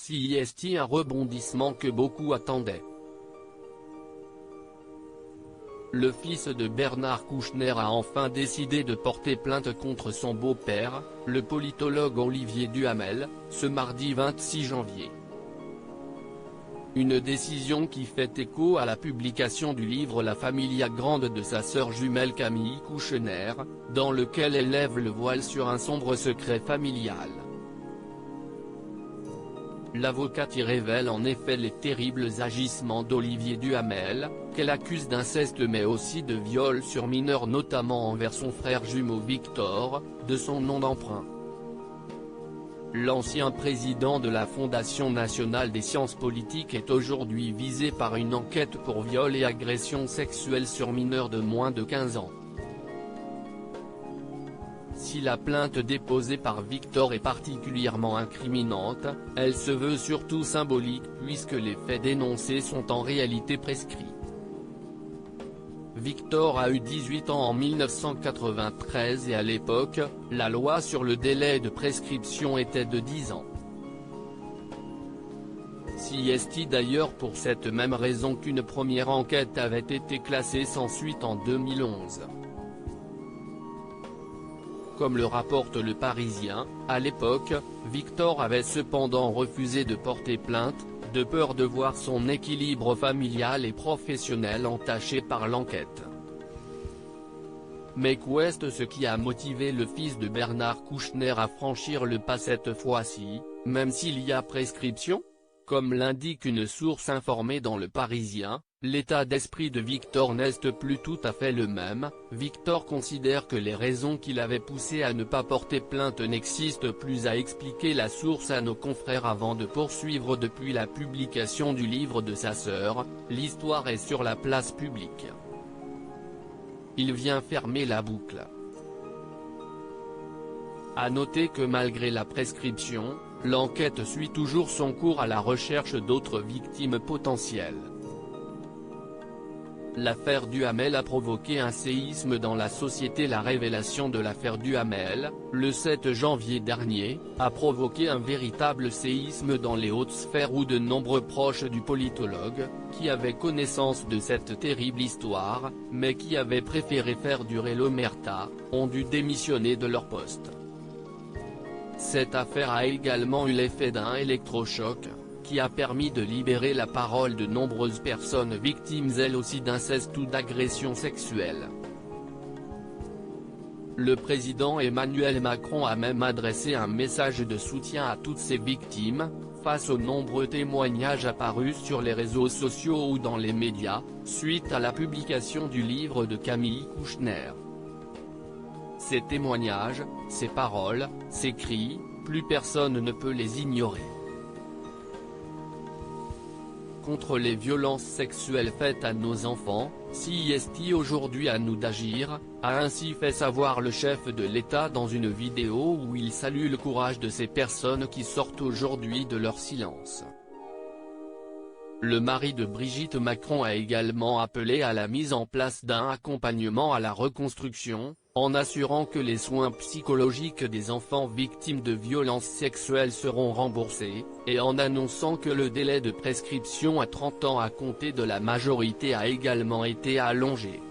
CIST, un rebondissement que beaucoup attendaient. Le fils de Bernard Kouchner a enfin décidé de porter plainte contre son beau-père, le politologue Olivier Duhamel, ce mardi 26 janvier. Une décision qui fait écho à la publication du livre La Familia Grande de sa sœur jumelle Camille Kouchner, dans lequel elle lève le voile sur un sombre secret familial. L'avocate y révèle en effet les terribles agissements d'Olivier Duhamel, qu'elle accuse d'inceste mais aussi de viol sur mineur, notamment envers son frère jumeau Victor, de son nom d'emprunt. L'ancien président de la Fondation nationale des sciences politiques est aujourd'hui visé par une enquête pour viol et agression sexuelle sur mineur de moins de 15 ans. Si la plainte déposée par Victor est particulièrement incriminante, elle se veut surtout symbolique puisque les faits dénoncés sont en réalité prescrits. Victor a eu 18 ans en 1993 et à l'époque, la loi sur le délai de prescription était de 10 ans. CIST d'ailleurs pour cette même raison qu'une première enquête avait été classée sans suite en 2011. Comme le rapporte Le Parisien, à l'époque, Victor avait cependant refusé de porter plainte, de peur de voir son équilibre familial et professionnel entaché par l'enquête. Mais qu'est ce qui a motivé le fils de Bernard Kouchner à franchir le pas cette fois-ci, même s'il y a prescription? Comme l'indique une source informée dans Le Parisien, l'état d'esprit de Victor n'est plus tout à fait le même. Victor considère que les raisons qui l'avaient poussé à ne pas porter plainte n'existent plus, a expliqué la source à nos confrères avant de poursuivre. Depuis la publication du livre de sa sœur, l'histoire est sur la place publique. Il vient fermer la boucle. À noter que malgré la prescription, l'enquête suit toujours son cours à la recherche d'autres victimes potentielles. L'affaire Duhamel a provoqué un séisme dans la société. La révélation de l'affaire Duhamel, le 7 janvier dernier, a provoqué un véritable séisme dans les hautes sphères où de nombreux proches du politologue, qui avaient connaissance de cette terrible histoire, mais qui avaient préféré faire durer l'omerta, ont dû démissionner de leur poste. Cette affaire a également eu l'effet d'un électrochoc, qui a permis de libérer la parole de nombreuses personnes victimes elles aussi d'inceste ou d'agression sexuelle. Le président Emmanuel Macron a même adressé un message de soutien à toutes ces victimes, face aux nombreux témoignages apparus sur les réseaux sociaux ou dans les médias, suite à la publication du livre de Camille Kouchner. Ces témoignages, ces paroles, ces cris, plus personne ne peut les ignorer. Contre les violences sexuelles faites à nos enfants, CIST aujourd'hui à nous d'agir, a ainsi fait savoir le chef de l'État dans une vidéo où il salue le courage de ces personnes qui sortent aujourd'hui de leur silence. Le mari de Brigitte Macron a également appelé à la mise en place d'un accompagnement à la reconstruction, en assurant que les soins psychologiques des enfants victimes de violences sexuelles seront remboursés, et en annonçant que le délai de prescription à 30 ans à compter de la majorité a également été allongé.